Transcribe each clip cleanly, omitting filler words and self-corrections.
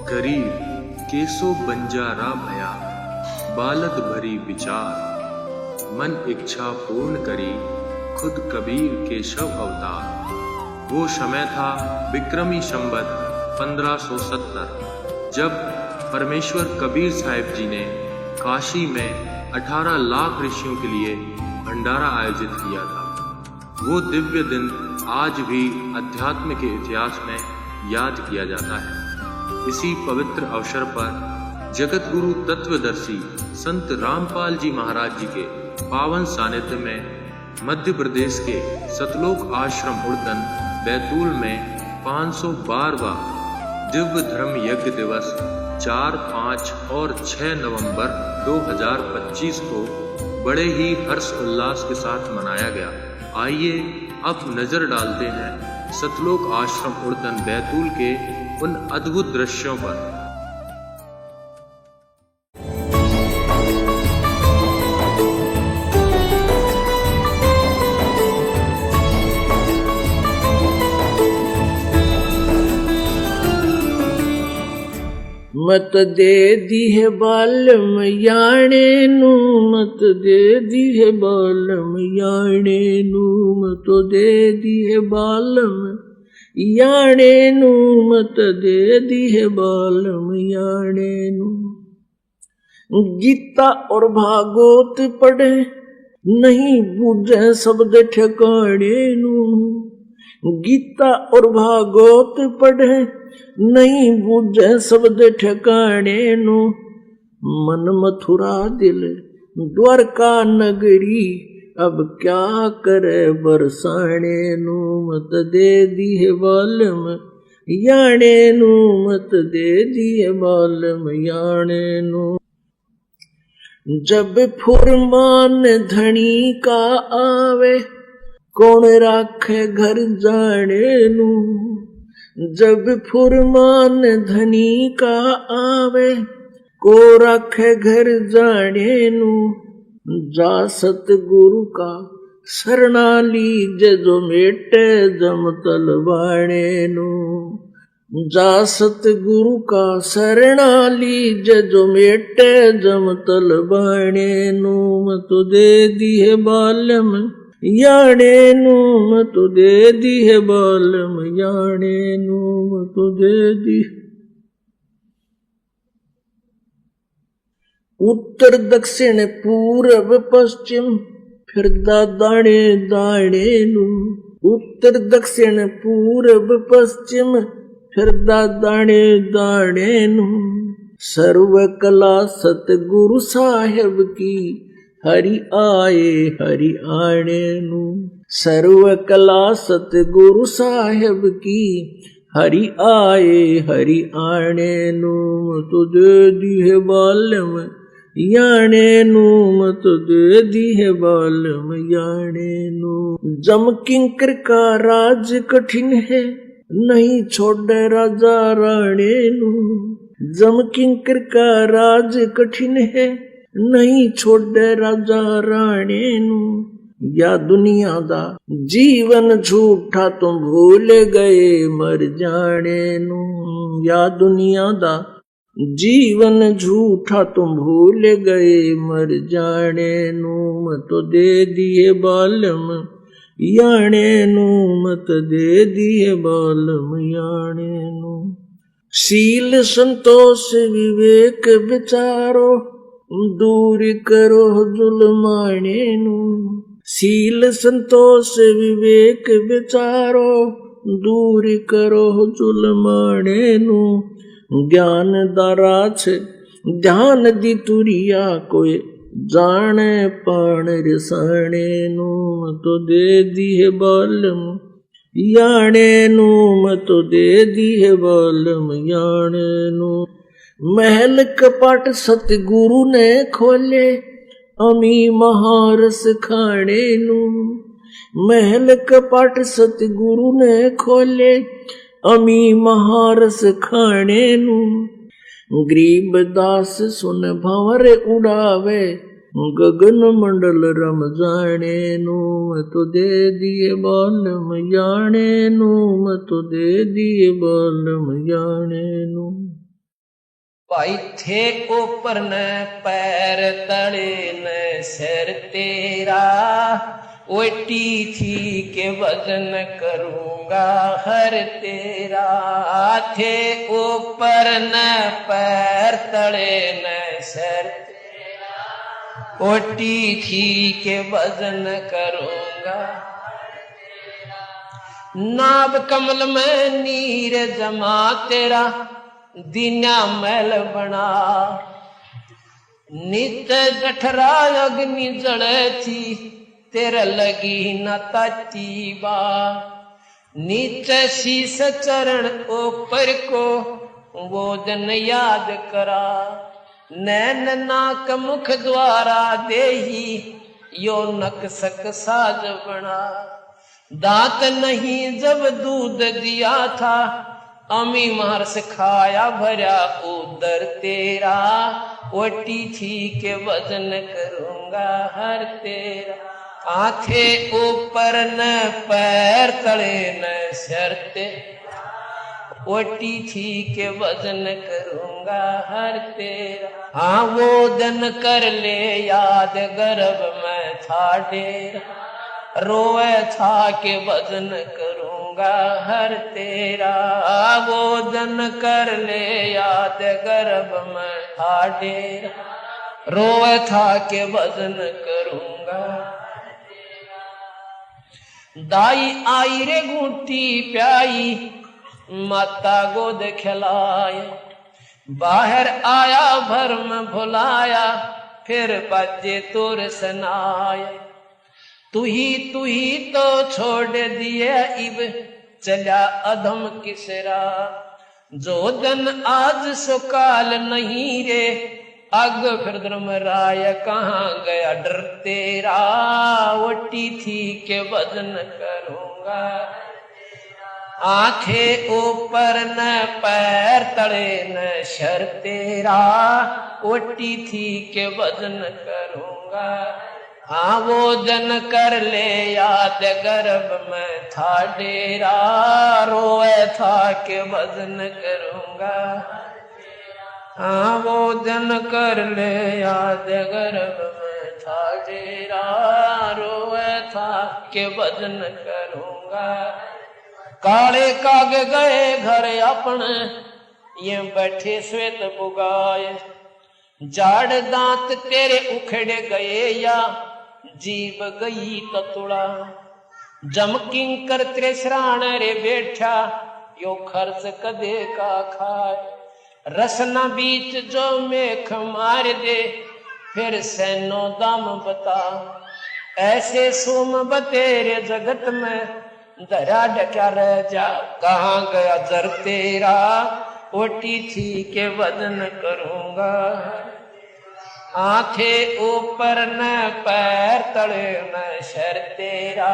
गरीब केसो बंजारा भया, बालद भरी विचार। मन इच्छा पूर्ण करी, खुद कबीर केशव अवतार। वो समय था विक्रमी संवत 1570, जब परमेश्वर कबीर साहिब जी ने काशी में 18 लाख ऋषियों के लिए भंडारा आयोजित किया था। वो दिव्य दिन आज भी अध्यात्म के इतिहास में याद किया जाता है। इसी पवित्र अवसर पर जगत गुरु तत्वदर्शी संत रामपाल जी महाराज जी के पावन सानिध्य में मध्य प्रदेश के सतलोक आश्रम उड़दन बैतूल में 512वां दिव्य धर्म यज्ञ दिवस 4, 5 और 6 नवंबर 2025 को बड़े ही हर्ष उल्लास के साथ मनाया गया। आइए अब नजर डालते हैं सतलोक आश्रम उड़दन बैतूल के उन अद्भुत दृश्यों पर। मत दे दी है बालम याणे नू, मत दे दी है बालम याणे नू, मत दे दी है बालम याणे नू, मत दे दी है बालम याणे नू। गीता और भागवत पढ़े नहीं बूझे शब्द ठिकाने नू, गीता और भागवत पढ़े नहीं बूझे शब्द ठिकाने नु। मन मथुरा दिल द्वारका नगरी, अब क्या करे बरसाने नु। मत दे दी है बालम याणे नु, मत दे दी है बालम याणे नु। जब फुरमान धनी का आवे, कौन राखे घर जाने नु। जब फुरमान धनी का आवे, को रखे घर जाने नु। जा सतगुरु का शरणा लीजे, जो मेटे जम तलवाणे नु। जा सतगुरु का शरणा लीजे, जो मेटे जम तलवाणे नु। मत दे दी है बालम याणे नु, मत दे दी है बालम याणे नु, मत दे दी। उत्तर दक्षिण पूरब पश्चिम फिरदा दाणे दाणे नु। उत्तर दक्षिण पूरब पश्चिम फिरदा दाणे दाणे नु। सर्व कला सतगुरु साहेब की, हरि आए हरि आणे नु। सर्व कला सतगुरु साहेब की, हरि आए हरि आणे नु। मत दे दी है बालम याणे नु, मत दे दी है बालम याणे नु। जम किंकर का राज कठिन है, नहीं छोड़े राजा राणे नु। जम किंकर का राज कठिन है, नहीं छोड़े राजा राणे नु। या दुनिया दा जीवन झूठा तुम भूल गए मर जाने नु। या दुनिया दा जीवन झूठा तुम भूल गए मर जाने नु। मत दे दिए बालम याणे नु, मत दे दिए बालम याणे नु। शील संतोष विवेक विचारो, दूर करो जुल्माने नु। शील संतोष विवेक विचारो, दूर करो जुल्माने नु। ज्ञान दारा छे ध्यान दी तुरिया, कोई जाने पाण रिसाणे नु। मत दे दी है बालम याणे नु, मत दे दी है बालम याणे नु। महल कपाट सतगुरु ने खोले, अमी महारस खाने नु। महल कपाट सतगुरु ने खोले, अमी महारस खाने नु। गरीब दास सुन भंवर उड़ावे, गगन मंडल रम जाने नु। मत दे दिए बालम याणे नु, मत दे दिए बालम याणे नु। भाई थे ऊपर न पैर तले न सिर तेरा, ओटी थी के वजन करूंगा हर तेरा। थे ऊपर न पैर तले न सिर तेरा, ओटी थी के वजन करूंगा। नाभ कमल में नीर जमा तेरा, दीना मैल बना। नित जठरा अग्नि जले थी, तेरा लगी न ताती बा। नीचे शीस चरण ऊपर को, वो जन याद करा। नैन नाक मुख द्वारा देही, यो नक सक साज बना। दांत नहीं जब दूध दिया था, अमी मार से खाया भरा उदर तेरा। ओटी थी के वजन करूंगा हर तेरा। आंखे ऊपर न पैर तले न सिर तेरा, ओटी थी के वजन करूंगा हर तेरा। हाँ वो दिन कर ले याद गर्भ में था डेरा, रोए था के वजन करूंगा हर तेरा। वो दिन कर ले याद गर्भ में था डेरा, रोए था के वजन करूंगा। दाई आई रे घूटी प्याई, माता गोद खिलाए। बाहर आया भरम भुलाया, फिर बाजे तोर सनाए। तू ही तो छोड़ दिए इब, चला अधम किसरा। जो दिन आज सुकाल नहीं रे, अग फिर धर्म राय कहाँ गया डर तेरा। ओटी थी के वजन करूंगा। आंखे ऊपर न पैर तले न शर तेरा, ओटी थी के वजन करूंगा। हाँ वो जन कर ले याद गर्भ में था डेरा, रोए था के वजन करूंगा। हाँ वो जन कर ले याद गर्भ में था डेरा, रोए था के वजन करूंगा। काले काग गए घर अपने, ये बैठे श्वेत बुगाए। जाड़ दांत तेरे उखड़ गए या, जीव गई ततुड़ा। जमकिंकर तेरे श्राण रे बैठा, यो खर्च कदे का खाए। रसना बीच जो मेख मार दे, फिर सैनो दाम बता। ऐसे सोम बतेरे जगत में, दरा डका रह जा कहाँ गया जर तेरा। ओटी थी के वजन करूंगा। आंखे ऊपर न पैर तले न शर तेरा,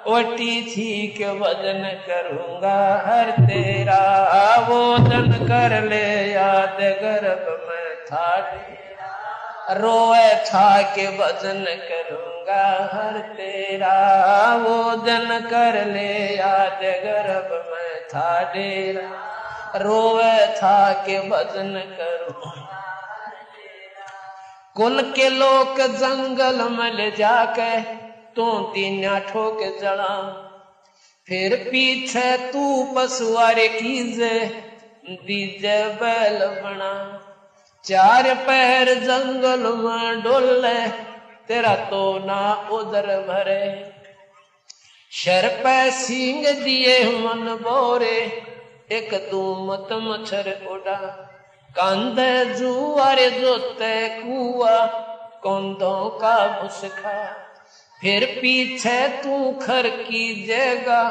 ओटी थी के वजन करूंगा हर तेरा। वो जन कर ले याद गर्भ में था डेरा, रोए था के वजन करूंगा हर तेरा। वो जन कर ले याद गर्भ में था डेरा, रोए था के वजन करूंगा। कुल के लोग जंगल में ले जाके, तू तीना ठोक जड़ा। फिर पीछे तू पशुआरे कीजे, दीजे बैल बना। चार पैर जंगल में डोले, तेरा तो ना उधर भरे। शर पे सींग दिए मन बोरे, एक तू मत मच्छर उड़ा। कांधे जुआरे जोते कुआ, कौंधों का भुसखा। फिर पीछे तू खर की जगा,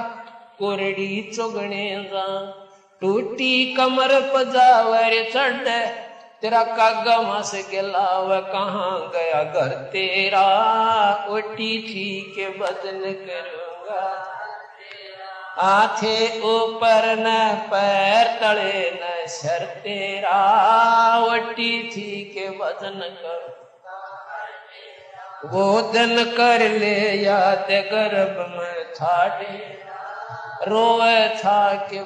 कोरड़ी चुगने जा। टूटी कमर पजावर चढ़, तेरा कागा मास गिलाव कहाँ गया घर तेरा। ओटी थी के वजन करूंगा। आंखे ऊपर न पैर तले न शर तेरा, ओटी थी के वजन कर। वो दिन कर ले याद गर्भ में था डेरा, रोए था के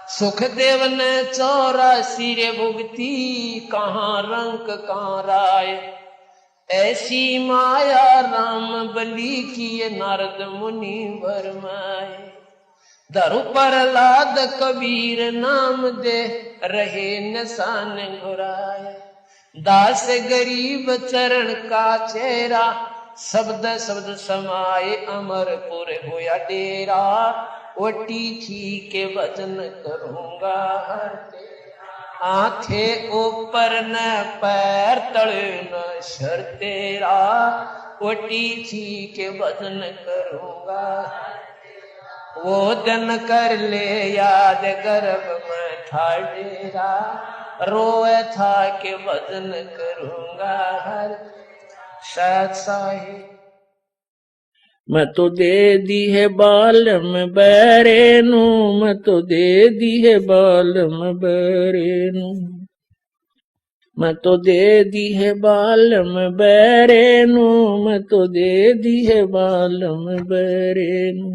सुखदेव ने 84 रे भुगती, कहाँ रंक कहाँ राय। ऐसी माया राम बलि की, नारद मुनि भरमाए। धरु प्रहलाद कबीर नाम दे, रहे निशान घुराए। दास गरीब चरण का चेहरा, शब्द शब्द समाये अमरपुर होया डेरा। ओटी थी के वचन करूंगा हर तेरा, आंखे ऊपर न पैर तले न शर तेरा। ओटी थी के वचन करूंगा, वो दिन कर ले याद गर्भ में था डेरा। रोए था के वचन करूंगा हर साहिब। मैं तो दे दी है बालम बैरे नू, मैं तो दे दी है बालम बैरे नू। मैं तो दे दी है बालम बैरे नू, मैं तो दे दी है बालम बैरे नू।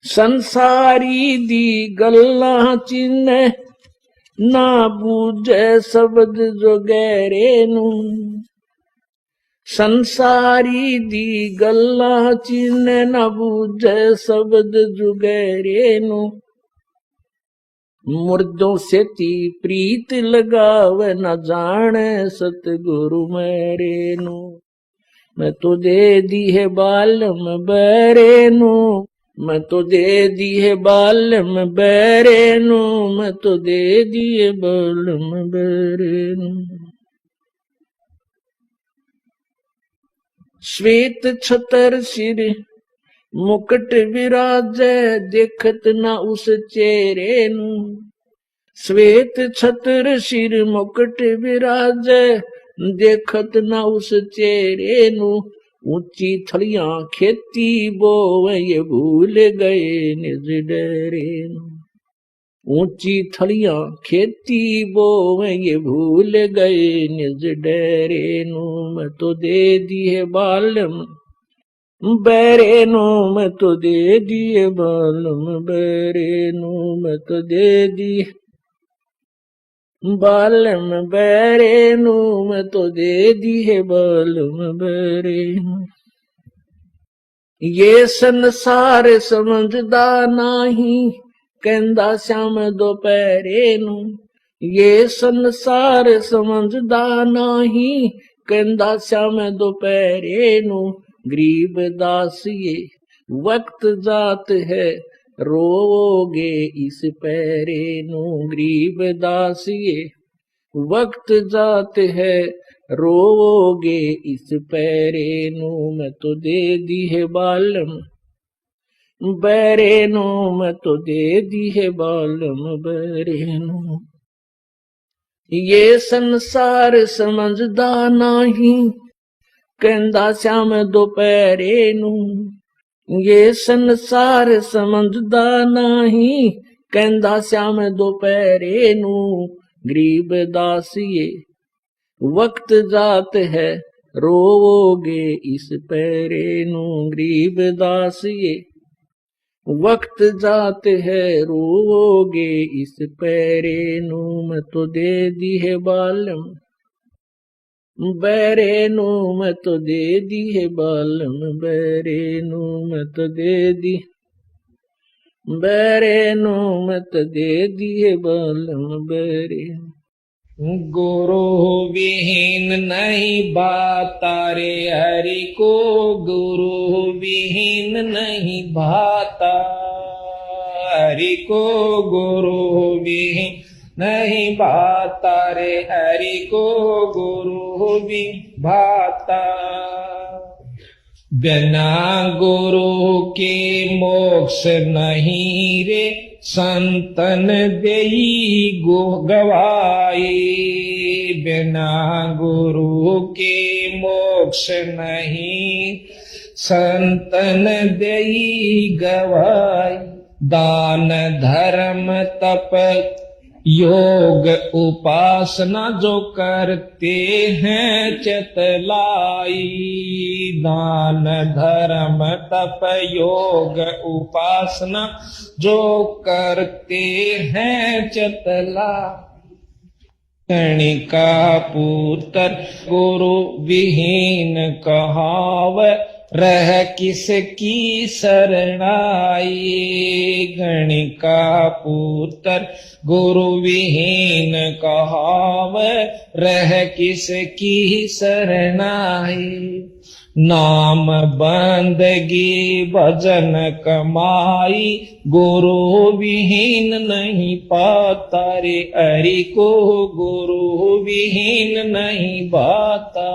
संसारी दी गल्ला चिन्ह, ना बूझे शब्द जो गहरे नू। संसारी दी गल्ला चिन्ह, ना बूझे शब्द जो गहरे नू। मुर्दों से ती प्रीत लगावे, न जाने सतगुरु मेरे नू। मैं तो दे दी है बालम बैरे नू, मैं तो दे दी है बालम बैरे नू। मैं तो दे दी है बालम बैरे नू। श्वेत छतर सिर मुकुट विराजे, देखत ना उस चेहरे नू। श्वेत छतर सिर मुकुट विराजे, देखत ना उस चेहरे नू। ऊंची थलियां खेती बोवे, ये भूल गए निज डेरे नू। ऊंची थलियां खेती बोवे, ये भूल गए निज डेरे नू। मैं तो दे दी है बालम बैरे नू, मैं तो दे दी है बालम बैरे नू। मैं तो दे दी बालम बैरे नू, मैं तो दे दी है बालम बैरे नू। ये संसार समझदा नाही, कहंदा श्याम दोपहरे नू। ये संसार समझदा नाही, कहंदा श्याम दोपहरे नू। गरीब दास ये वक्त जात है, रोगे इस पैरे नू। गरीब दास ये वक्त जात है, रोगे इस पैरे नू। मैं तो दे दी है बालम बैरे नू, मैं तो दे दी है बालम बैरे नू। ये संसार समझदा नाही, कहंदा श्याम दोपहरे नू। ये संसार समझदा नाही, कहंदा श्याम दोपहरे नू। गरीब दास ये वक्त जात है, रोगे इस पैरे नू। गरीब दास ये वक्त जात है, रोगे इस पैरे नू। मैं तो दे दी है बालम बैरे नू, मैं तो दे दी है बालम बैरे नू। मैं तो दे दी बैरे नू, मैं तो दे दी है बालम बैरे। गुरु विहीन नहीं भाता रे हरि को, गुरु विहीन नहीं भाता हरि को। गुरु विहीन नहीं भाता रे हरि को, गुरु भी भाता। बिना गुरु के मोक्ष नहीं रे, संतन देई गो गवाई। बिना गुरु के मोक्ष नहीं, संतन देई गवाई। दान धर्म तप योग उपासना जो करते हैं चतलाई, दान धर्म तप योग उपासना जो करते हैं चतला। कणिका पुत्र गुरु विहीन कहाव, रह किसकी शरणाई। गणिका पुत्र गुरु विहीन कहाव, रह किसकी शरणाई। नाम बंदगी भजन कमाई, गुरु विहीन नहीं पाता रे। हरि को गुरु विहीन नहीं पाता,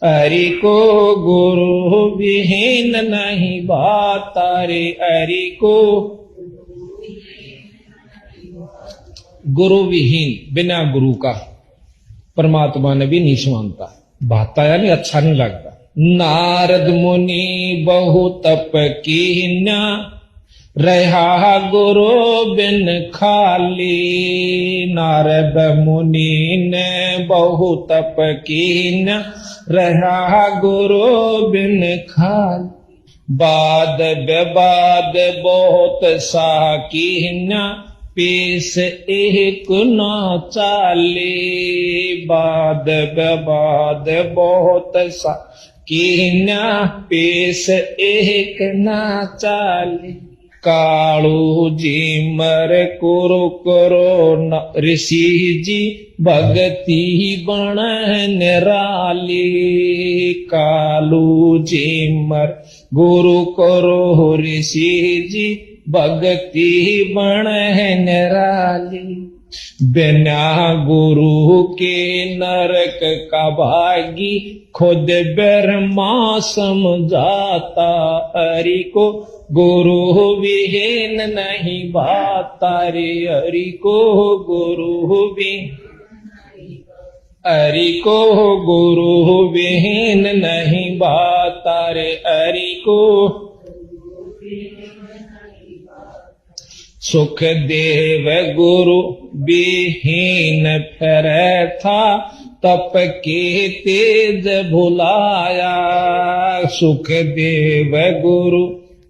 हरि को गुरु विहीन नहीं पाता रे। हरि को गुरु विहीन, बिना गुरु का परमात्मा ने भी नहीं मानता, भाता यानी अच्छा नहीं लगता। नारद मुनि बहु तप कीन्या, रहा गुरु बिन खाली। नारद मुनि ने बहु तप कीन्या, रहा गुरु बिन खाली। बाद बेबाद बहुत सा कीन्या, पेश एक न चाले। बाद बेबाद बहुत सा कीन्या, पेश एक न चाले। कालू जी मर कुरु करो न ऋषि जी, भगति बण निराली। कालू जी मर गुरु करो ऋषि जी, भगति बण निराली। बिना गुरु के नरक का भागी, खुद ब्रह्मा समझाता। हरि को गुरु विहीन नहीं भाता रे। हरि को गुरु विहीन, हरि को गुरु विहीन नहीं भाता रे। हरि को सुख देव गुरु विहीन फिर था, तप के तेज भुलाया। सुख देव गुरु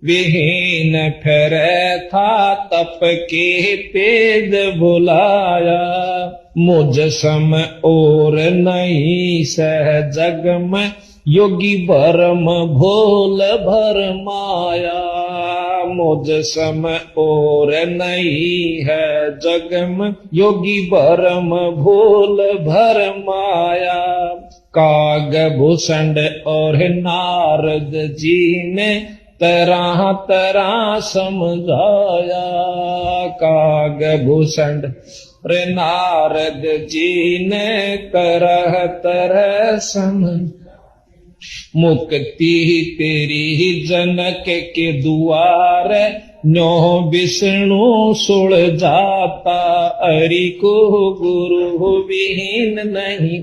विहीन फिर था, तप के तेज भुलाया। मुझ सम और नहीं सह जग में, योगी भरम भोल भर माया। मुझ सम और नहीं है जग में, योगी भरम भोल भर माया। काग भूषण और नारद जी ने तरह तरह समझाया। काग भूषण और नारद जी ने तरह तरह समझ। मुक्ति तेरी जनक के द्वार, न्यो विष्णु सुल जाता। हरि को गुरु विहीन नहीं,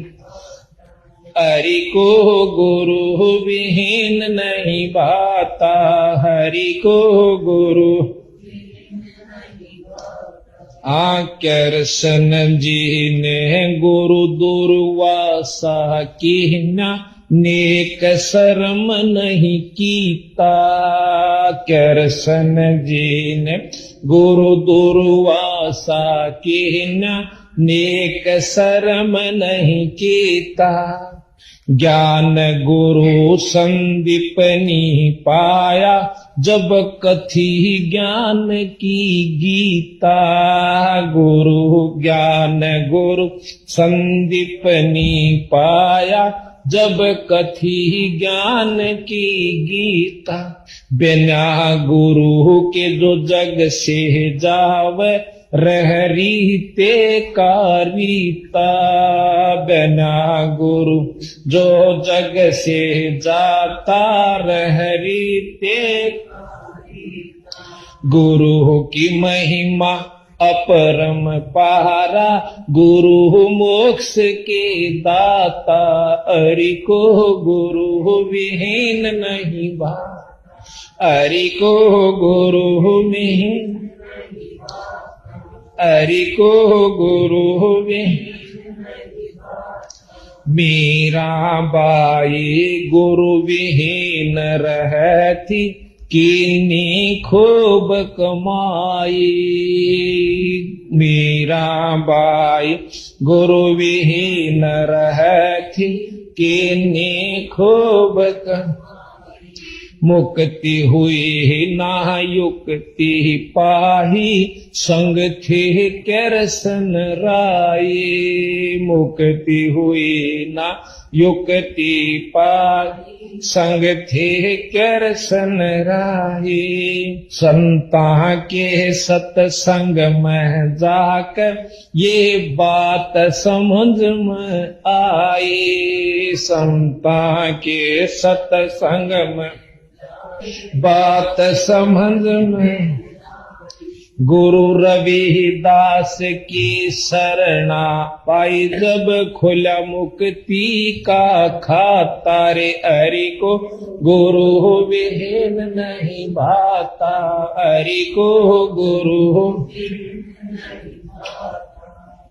हरि को गुरु विहीन नहीं भाता। हरि को गुरु कृष्ण जी ने गुरु दुर्वासा कीन्या, नेक शर्म नहीं कीता। कृष्ण जी ने गुरु दुर्वासा कीन्या, नेक शर्म नहीं कीता। ज्ञान गुरु संदीपनी पाया, जब कथी ज्ञान की गीता। गुरु ज्ञान गुरु संदीपनी पाया, जब कथी ज्ञान की गीता। बिना गुरु के जो जग से जावे, रह रीते का रीता। बिना गुरु जो जग से जाता, रह रीते। गुरु की महिमा अपरम पारा, गुरु मोक्ष के दाता। हरि को गुरु विहीन नहीं भा, हरि को गुरु विहीन, हरि को गुरु वे मीरा बाई गुरु विहीन रहती कीनी खूब कमाई। मीरा बाई गुरु विहीन रहती कीनी खूब मुक्ति हुई ना युक्ति पाही संग थे करसन राई। मुक्ति हुई ना युक्ति पाही संग थे करसन राई। संता के सत्संग में जाकर ये बात समझ में आई। संता के सत्संग में बात समझ में गुरु रविदास की शरणा पाई जब खुला मुक्ति का खाता रे। हरि को गुरु विहीन नहीं भाता। हरि को गुरु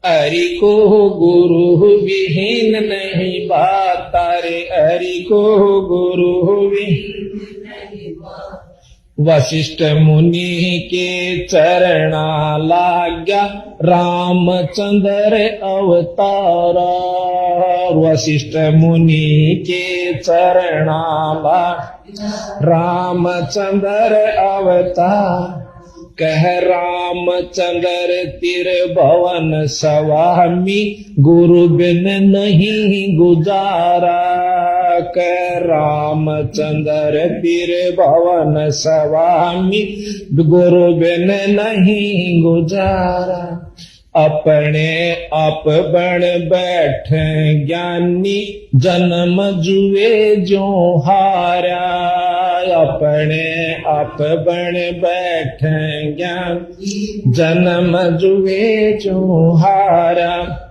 हरि को गुरु विहीन नहीं भाता रे। हरि को गुरु विहीन वशिष्ठ मुनि के चरणा लाग्या रामचंद्र अवतारा। वशिष्ठ मुनि के चरणा लाग्या रामचंद्र अवतार। कह रामचंद्र त्रिभुवन स्वामी गुरु बिन नहीं गुजारा। कह रामचंद्र त्रिभुवन स्वामी गुरु बिन नहीं गुजारा। अपने आप बन बैठे ज्ञानी जन्म जुए जो हारा। अपने आप बन बैठे ज्ञान जन्म जुए जो हारा।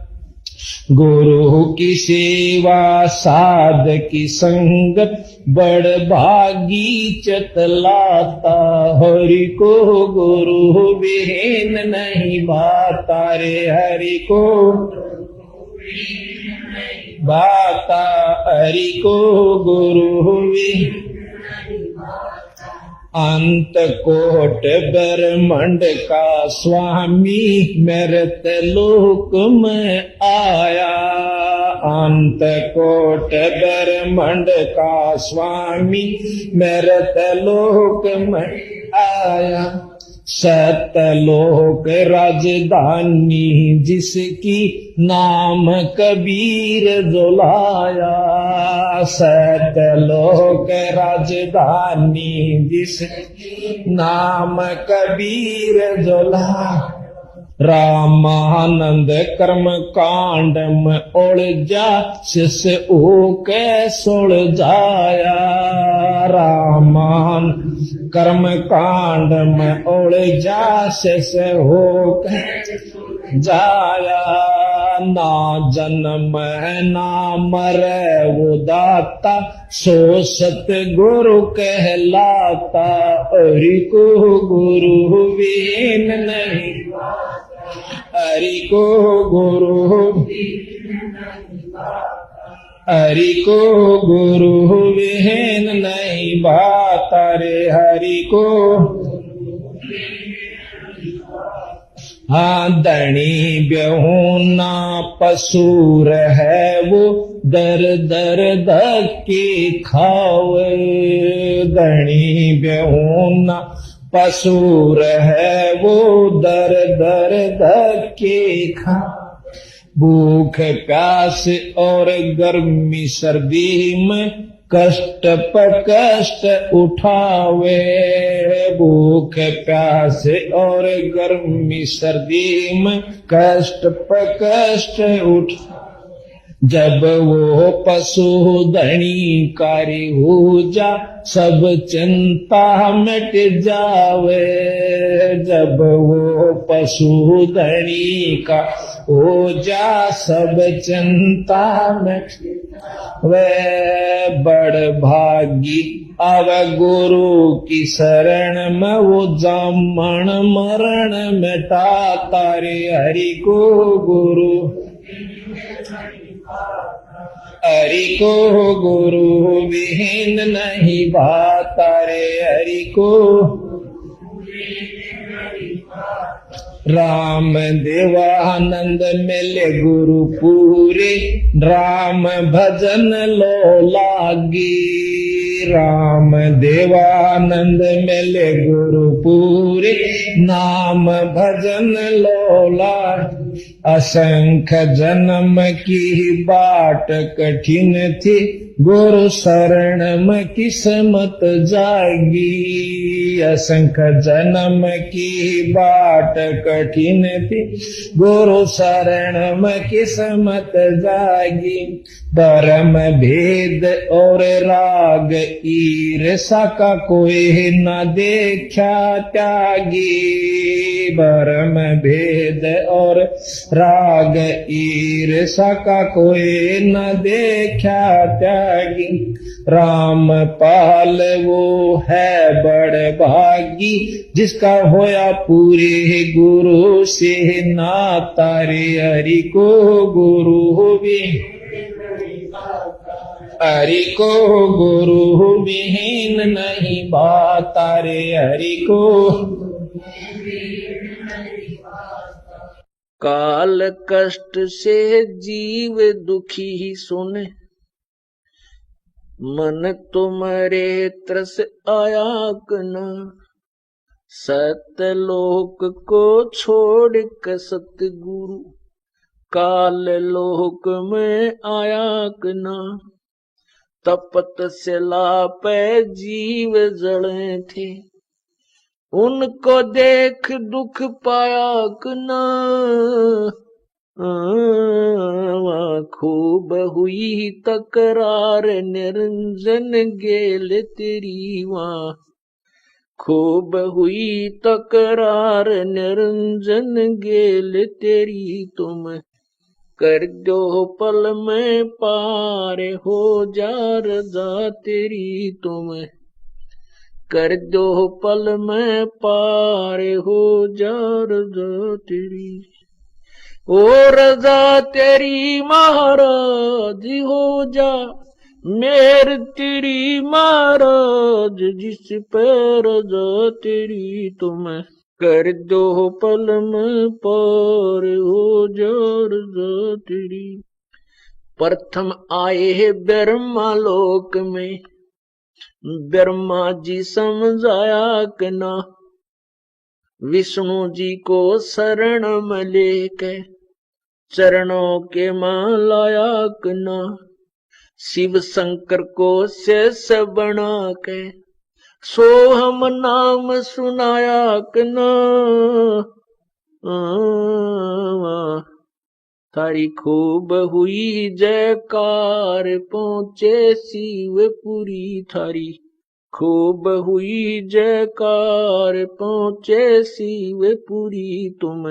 गुरु की सेवा साध की संगत बड़ भागी चतलाता। हरि को गुरु विहीन नहीं भाता रे। हरि को भाता। हरि को गुरु विहीन अंत कोट ब्रह्मांड का स्वामी मृत लोक में आया। अंत कोट ब्रह्मांड का स्वामी मृत लोक में आया। सतलोक राजधानी जिसकी नाम कबीर जुलाया। सतलोक राजधानी जिसकी नाम कबीर जुलाया। रामानंद कर्म कांड में उलझा शिष्य ओके सुलझाया। रामान कर्म कांड में उलझा शिष्य होके जाया। ना जन्म ना मरे वो दाता सो सतगुरु कहलाता। हरि को गुरु विहीन नहीं। हरि को गुरु हरि को गुरु विहीन नहीं भाता रे। हरि को हाँ धनी बेहूना पसूर है वो दर दर धक्के खावे। धनी बेहूना पसूर है वो दर दर धक्के खा। भूख प्यास और गर्मी सर्दी में कष्ट पर कष्ट उठावे। भूख प्यास और गर्मी सर्दी में कष्ट पर कष्ट उठा। जब वो पशुधनी कार्य हो जा सब चिंता मिट जावे। जब वो पशुधनी का हो जा सब चिंता मिट वे बड़ भागी अब गुरु की शरण में वो जामन मरण मिटा तारे हरि को गुरु। हरि को गुरु विहीन नहीं भाता रे हरि को। राम देवानंद मिले गुरु पूरे राम भजन लो लागी। राम देवानंद मिले गुरु पूरे नाम भजन लो लागी। असंख्य जन्म की बाट कठिन थी गुरु शरण में किस्मत जागी। असंख्य जन्म की बाट कठिन थी गुरु शरण में किस्मत जागी। धर्म भेद और राग ईर्षा का कोई न देखा त्यागी। धर्म भेद और राग ईर्षा का कोई न देखा त्यागी। राम पाल वो है बड़ भागी जिसका होया पूरे गुरु से नाता रे हरि को गुरु भी। हरि को गुरु विहीन नहीं भाता रे हरि को। काल कष्ट से जीव दुखी सुन मन तुम्हारे त्रस आया कना। सतलोक को छोड़ कर सतगुरु काल लोक में आया कना। तपत से लापे जीव जड़े थे उनको देख दुख पाया कना। खूब हुई तकरार निरंजन गेल तेरी वहाँ। खूब हुई तकरार निरंजन गेल तेरी तुम। कर दो पल में पार हो जा रजा तेरी तुम। कर दो पल में पार हो जा रजा तेरी। ओ रजा तेरी महाराज हो जा मेर तेरी महाराज जिस पे रजा तेरी तुम। कर दो पल में पार हो जा रजा तेरी। प्रथम आए है ब्रह्मा लोक में ब्रह्मा जी समझाया कि ना। विष्णु जी को शरण में लेके चरणों के मां लाया कि ना। शिव शंकर को शेष बना के सोहम नाम सुनाया कि ना। थारी खूब हुई जयकार पहुंचे शिवपुरी थारी। खूब हुई जयकार पहुंचे शिवपुरी तुम।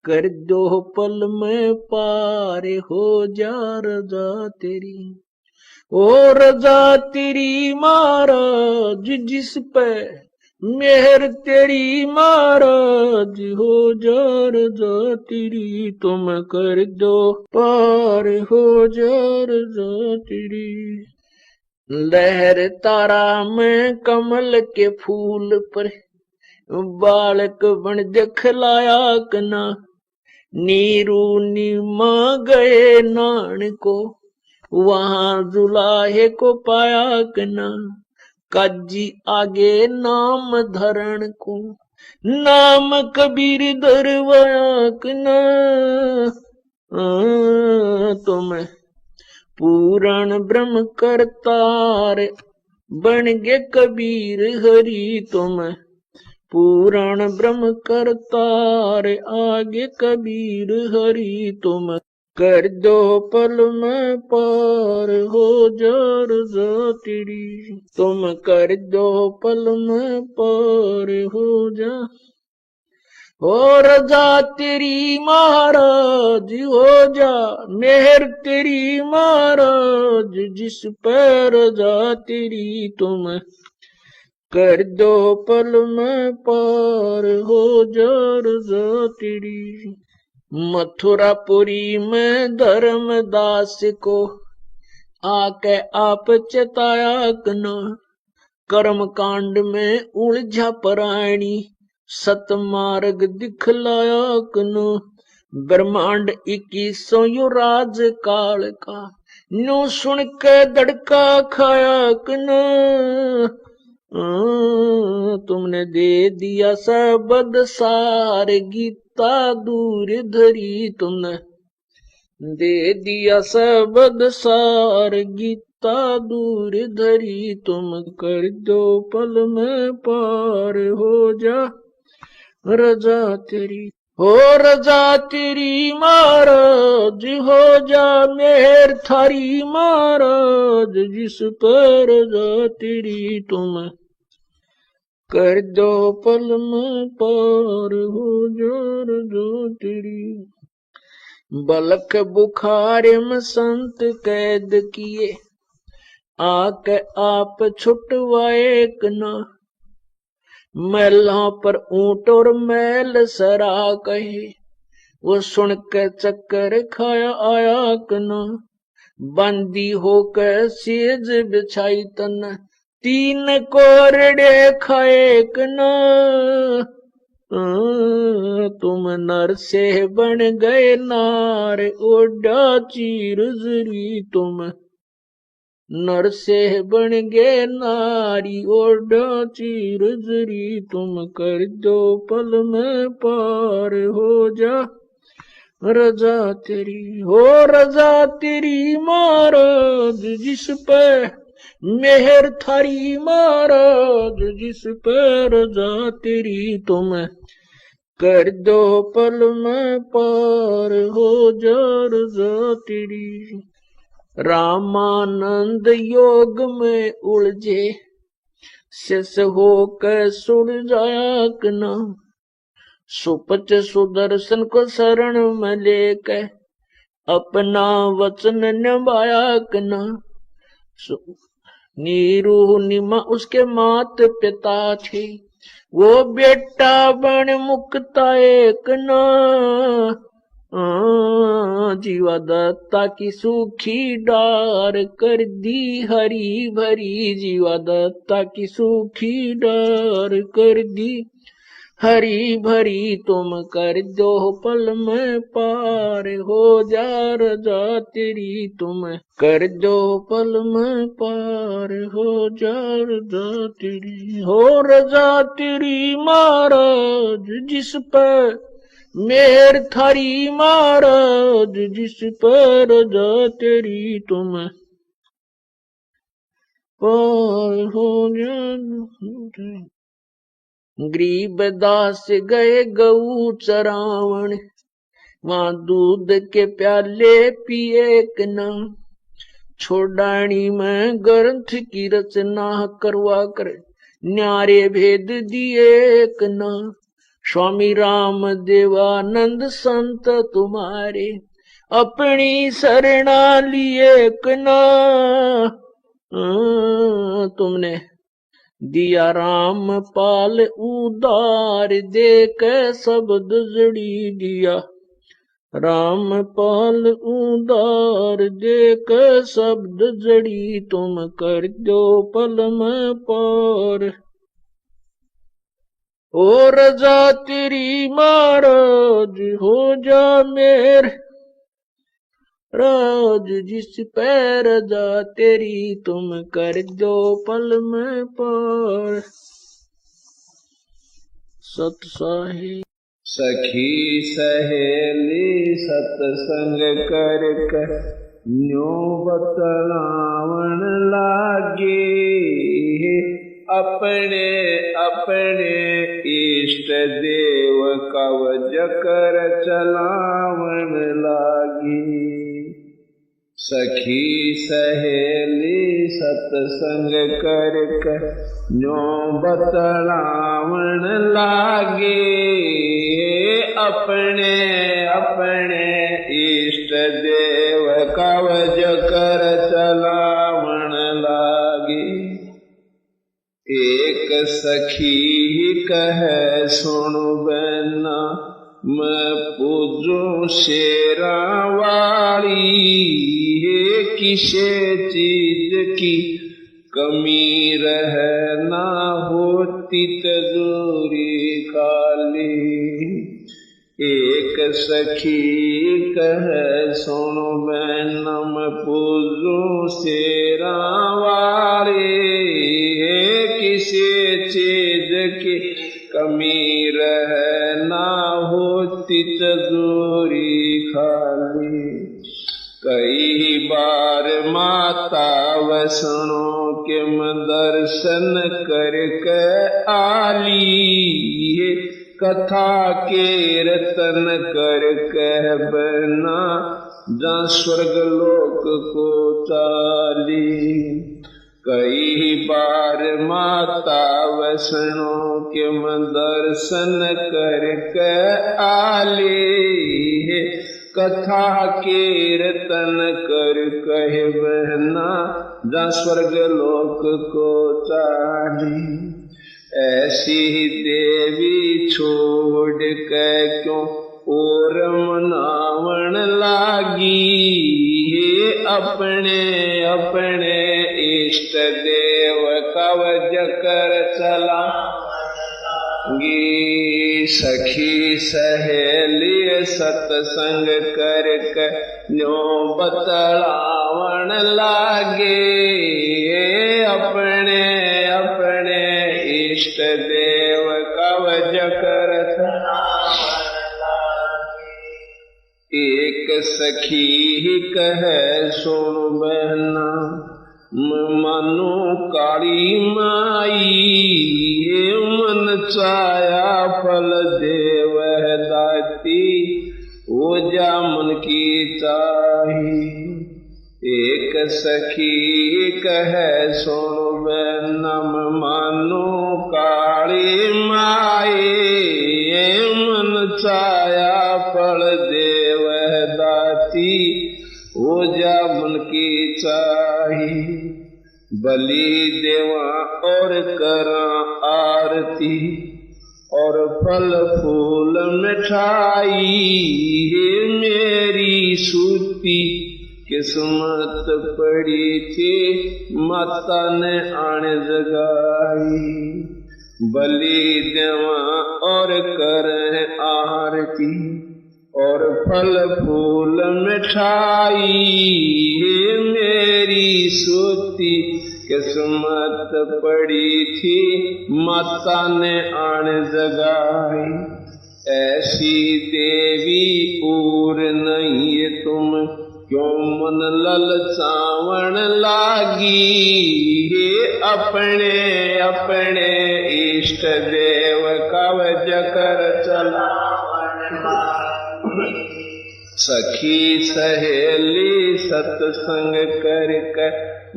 कर दो पल में पार हो जा रजा तेरी। ओ रजा तेरी महाराज जिस पे मेहर तेरी महाराज हो जा रजा तेरी तुम। कर दो पार हो जा रजा तेरी। लहर तारा में कमल के फूल पर बालक बन दिखलाया कना। नीरू नीमा गए नान को वहां जुलाहे को पाया कना। काजी आगे नाम धरण को नाम कबीर दरवाया कना। तुम पूरण ब्रह्म करतार बन गे कबीर हरि तुम। पूरण ब्रह्म करतार आगे कबीर हरि तुम। कर दो पल में पार हो जा रजा तेरी, तुम कर दो पल में पार हो जा। हो रजा तेरी महाराज हो जा, मेहर तेरी महाराज जिस पे रजा तेरी, तुम कर दो पल में पार हो जा रजा तेरी। मथुरापुरी में धर्मदास को आके आप चेताया कना, कर्म कांड में उलझा प्राणी सतमार्ग दिखलाया कनो। ब्रह्मांड 2100 यो राज काल का, न्यू सुन के दड़का खाया कनो। तुमने दे दिया सबद सार, गीता दूर धरी तुमने दे दिया सबद सार, गीता दूर धरी, तुम कर दो पल में पार हो जा रजा तेरी। हो रजा तेरी महाराज हो जा, मेहर थारी महाराज जिस पर रजा तेरी, तुम कर दो पल में पार हो जा रजा तेरी। बलक बुखार में संत कैद किए, आके आप छुटवाए कना। मैलों पर ऊंट और मैल सरा कहे, वो सुन के चक्कर खाया आया कना। बंदी होकर सेज बिछाई तन, 3 कोरड़े खाए कना। तुम नर से बन गए नार, ओडा चीर जरी, तुम नर से बन गए नारी, ओडा चीर जरी, तुम कर दो पल में पार हो जा रजा तेरी। हो रजा तेरी महाराज जिस पे मेहर थारी महाराज जिस पे रजा तेरी, तुम कर दो पल में पार हो जा रजा तेरी। रामानंद योग में उलझे शेष होकर सुड़ जाया कना। सुपच सुदर्शन को शरण में लेकर अपना वचन निभाया कना। नीरू निमा उसके मात पिता थे, वो बेटा बन मुक्ता एक ना। जीवा दत्ता की सूखी डार कर दी हरी भरी, जीवा दत्ता की सूखी डार कर दी हरी भरी, तुम कर दो पल में पार हो जा रजा तेरी, तुम कर दो पल में पार हो जा रजा तेरी। हो रजा तेरी महाराज जिस पर मेहर थारी महाराज जिस पर रजा तेरी, तुम पार हो जा। गरीबदास गए गऊ चरावण, वहां दूध के प्याले पिए कना। छोड़ानी में ग्रंथ की रचना करवा कर न्यारे भेद दिए कना। स्वामी राम देवानंद संत तुम्हारे अपनी शरणा लिए कना। तुमने दिया राम पाल उदार, दे के शब्द जड़ी दिया राम पाल उदार, दे के शब्द जड़ी, तुम कर दो पल में पार हो रजा तेरी महाराज हो जा मेर राज जिस पैर जा तेरी, तुम कर दो पल में पार। सत्साही सखी सहेली सत्संग कर कर न्यो बतलावन लागे। अपने अपने इष्ट देव कवच कर चलावन लागी। सखी सहेली सत्संग कर न्यो बतलावण लागे अपने अपने इष्ट देव कवच कर चलावण लागे। एक सखी कहे सुन बहना मैं पूजूं शेरा वाली किसे चीज की कमी रह ना होती तजूरी खाली। एक सखी कहे सुन बहना मैं पूजूं शेरा वाली किसी चीज की कमी रह ना होती तजूरी खाली। कई बार माता वैष्णो के दर्शन करके आली कथा कीर्तन करके बना जा स्वर्ग लोक को चाली। कई बार माता वैष्णो के दर्शन करके आली कथा कीर्तन कर कहे बहना जा स्वर्ग लोक को चाली। ऐसी देवी छोड़ के क्यों और मनावण लागी अपने अपने इष्ट देव कवच कर चलागी। सखी सहेली सत्संग कर न्यो बतलावण लागे अपने अपने इष्ट देव कवच कर चलावण लागे। एक सखी कहे सुन बहना मनु काली माई मन चाया फल देव दाती वो जा मन की चाही। एक सखी कहे सुन बहनम मनु काली माई मन चाया फल देव दाती वो जा मन की चाही। बलि देवा और करा आरती और फल फूल मिठाई मेरी सूती किस्मत पड़ी थी माता ने आन जगाई। बलि देवा और करें आरती और फल फूल मिठाई मेरी सूती किस्मत पड़ी थी माता ने आन जगाई। ऐसी देवी और नहीं तुम क्यों मन ललचावण लागी अपने अपने इष्ट देव कवच कर चलावण लागी। सखी सहेली सत्संग कर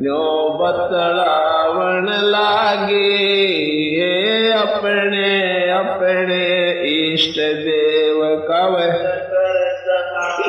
न्यो बतलावण लागे अपने अपने इष्ट देव कवच कर चलावण।